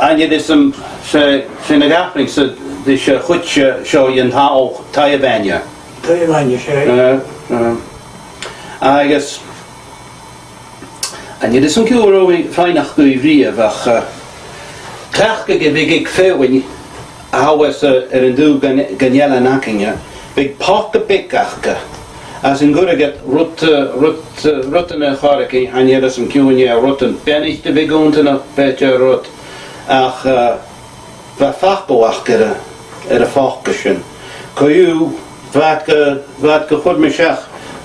And yet is some sy'n y gafring sy'n ddysio chwtio sio i'n hao tai y benya. Tai y benya, I guess and yet is some cure over feinach gwy fri fach Cach gyfig ag ffewyn hawes yn dŵ ganyela nakinga big poc y bigach as in gwrdd get rwt yn y chorach and yet is some cure rwt yn benich dy big ont yn y betio rwt ach va fachboach gyda y fachgysyn coiw vat gychwyd mysach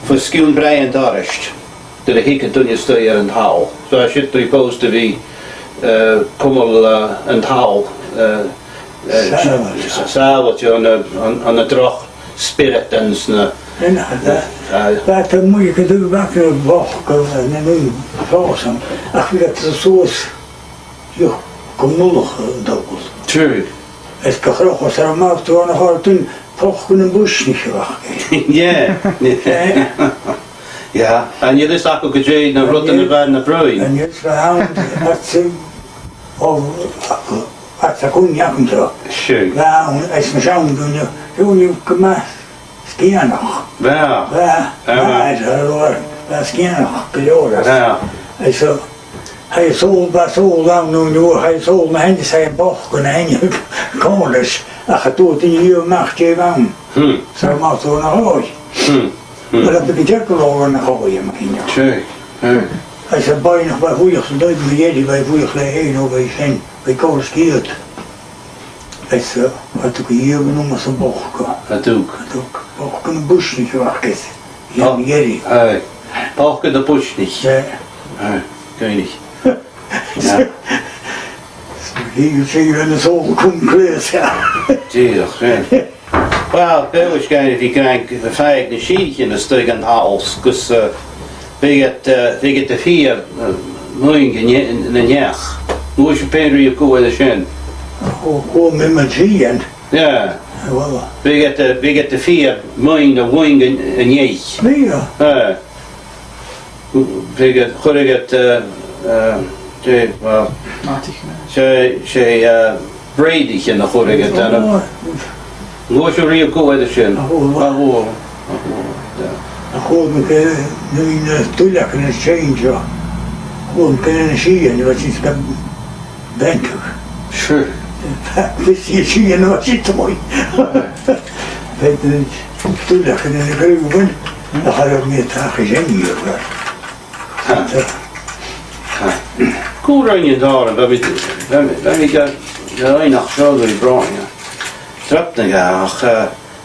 for sgiwn Brian Dorist dyna hi cadwnia stoi yn hawl so I should be posed to be cwmwl yn hawl safod on y droch spiritans na dat moet je doen wakker wachten en nu vast ach wie dat zo is joh kom nog dobbel true het kan graag als er maar toen nog had toen toch kunnen bush niet gewacht ja en je dus ook geje na rotten van na broei en je verhaal dat ze at sa kun jakken zo schön ja es me schauen doen je gemaakt skiën nog ja skiën nog gejoord ja hij sold lang nu hij sold mijn handen zijn bocht en hij konus ach het doet in je macht je van zo maar zo naar huis maar dat ik je gewoon naar huis je mag schön hij zei bijna bij goeie gedood met jullie bij goeie geleden over zijn bij konus skiët hij zei wat ik hier benoemen zo'n bocht dat ook bocht een bush niet gewacht is ja jullie bocht de bush niet ja König. Ja. Hier zie je een zo'n concreet, ja. Tuurlijk, ja. Wel, waarschijnlijk die krijg vijf de schietje in de stuk aan het hals, dus we get de vier moeien in de jaar. Hoe is je Pedro je koe de schön? Gewoon met mijn zien. Ja. We get de vier moeien de woing in je. Nee. We get well, she Brady in the Hurrigan. What's your real go with the shin? Gewoon nu in toelak en change. Gewoon kunnen zien wat is kan denken. Sure. Wist je zien wat is te mooi. Weet je toelak en de gruwen. Dan ga je meer gezien hier. Cool run je daar, maar we gaan nog zo door brengen. Trap de gaag,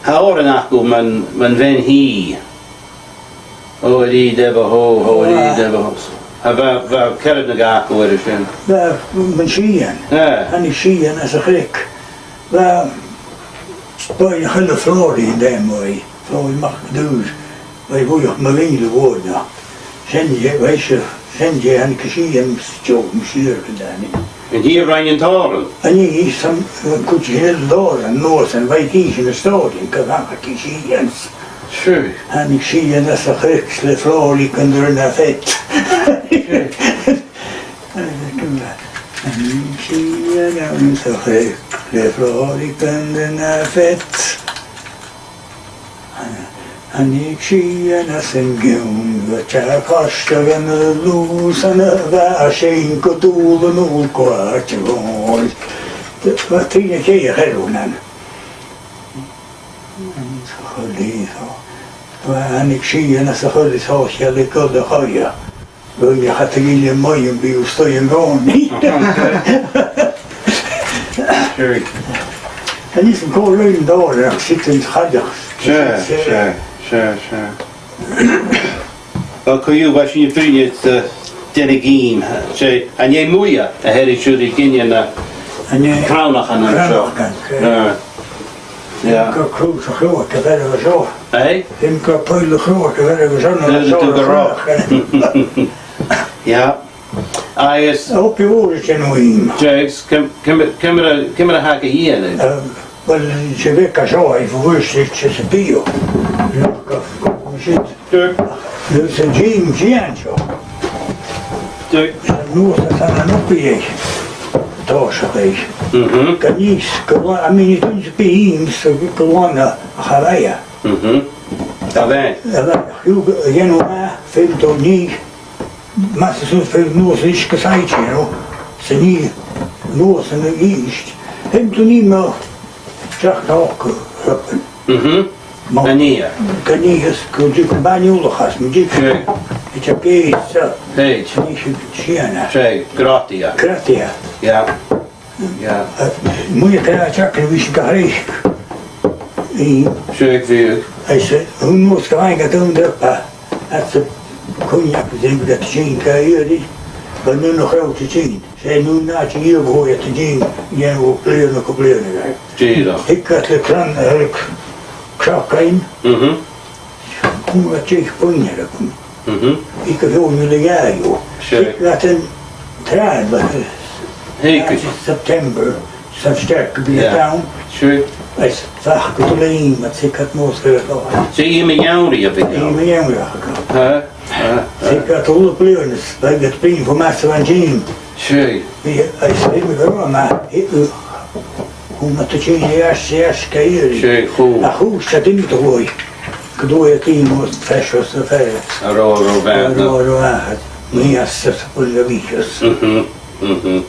houden nog goed men wen hier. Oh die debbe ho, die debbe ho. Waar kennen de gaag hoe er zijn? Waar men zien. En die zien als een gek. Waar bij je hele vloer in de mooi, vloer mag doen. Wij hoe je maar weten worden. Zijn je wijze. Zijn je en zie hem zo misschien gedaan. En hier ran je het horen. En hier is dan kun je heel door en noord en wij kiezen in de stad in Kavaka zie eens. Sure. En ik zie je dat ze geksle vrouw die kan er naar vet. En ik zie je dat ze geksle vrouw die kan er naar vet. En ik zie je als een gjoen, wat je kastig en loes en waar geen kadoelen nog kwartje woont. Wat ging je hier doen? En ik zie je als een goede sausje, ik kan de gooien. Wil je gaat er in je mooi en bij je sta je gewoon niet. En is een kool leun daar, ik zit in het gaddag. Sure. Wel, kun je was je vriend den game, zei en jij moeie, hij is jullie kindje na krauwnig aan hem zo. Ja. Ik kan grote grote werden we zo. Hé? Ik kan puilen grote werden we zo naar zo. Ja. Hij is. Op je woordje nog in. James, kom maar haken hier. Wel, ze werken zo even woest, het is een bio. Dus een James Jancho. Nu is het aan een opje. Toshaqay. Mhm. Kanis, I mean, it was beams, Kawana, Haraya. Mhm. Ta bem. You know, film to ni, Massachusetts film knows this kasait, you know, so ni knows and the east. Him to ni mo, Jack Hawk, Mhm. Ania. Kanias, could you combine all the has, Magic? Sure. It's a case, Page. Shiana, Shay. Gratia. Kratia. Ja. Ja. Moet je kijken, wie is gericht? Shay vuur. Hij zei, hoe moest je eigenlijk doen dat? Dat ze cognac zijn dat zien kan je maar nu nog groot te zien. Zij nu na je hier behoor je te zien, jij wil kleuren. Jira. Ik had de krant eigenlijk krak in, Mhm. kom wat je gevonden. Mhm. Ik heb heel jullie jaar joh. Sure. Ik had een trein, Heike. september, zo sterk bij de Ja. town. Sure. Hij zag het alleen, wat ik had moest gehad. Zie je me jou heb ik Ik jou? ben jou gekomen. Huh? Ik had alle pleunis, bij het pijn voor mensen van Jean. Shay. Hij zei me gewoon, maar hoe met de Jean eerst keer. Shay. Goed. Maar goed, staat in te gooien. Ik doe het in, moest vers was te ver. Ro band. Meer als het voor de wietjes. Mhm. Mhm.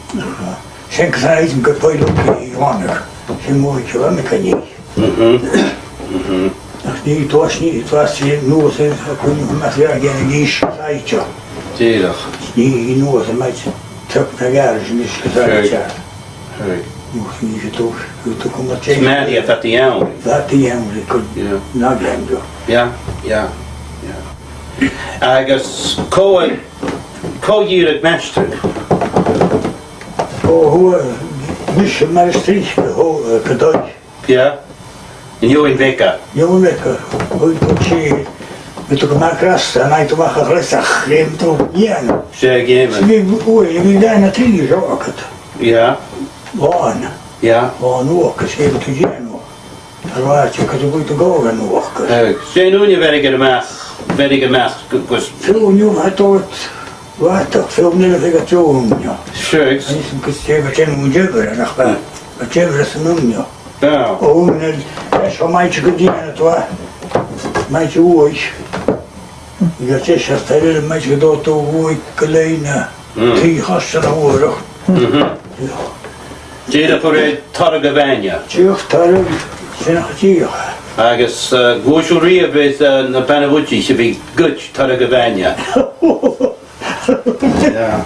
Schenk zijn eten, ik heb veel op je wanneer. Ze moet je wel met kan niet. Mhm. Het was niet, het was nu ze kunnen met ja geen gies saitje. Jira. Die nu ze met truck naar garage niet gezegd. Hey. Moest niet toch, toen komt het tegen. Smadia dat die jou. Dat die hem kon Ja. nagaan jo. Ja. Ja. Ja. Agus ko hier het meester. Hoe mis maar street hoe cadeau. Ja. En jou in Veka. Jongen lekker. Hoe tot je met de makras en hij te wachten rustig. Neem toch ja. Shay Ze Gamer. niet hoe je daar natuurlijk zo ook het. Ja. Waan. Ja. Waan ook eens even te zien. Er was je kan zo goed te gaan nog. Shay nu je werk gemaakt. Was Zo nu had het wat toch veel navigatie ja. Shay. Hij is een keer wat je moet hebben nog wel. Wat je wil ze noemen ja. Ja. Oh, nee, dat is van mij gezien het was. Mij ooit. Dat is het hele mij gedood hoe ik alleen 3 gasten hoor. Mhm. Jira voor het Targavania. Tjucht daar zijn nog hier. Agus Goshuria with na Panavuchi should be good Targavania. Ja.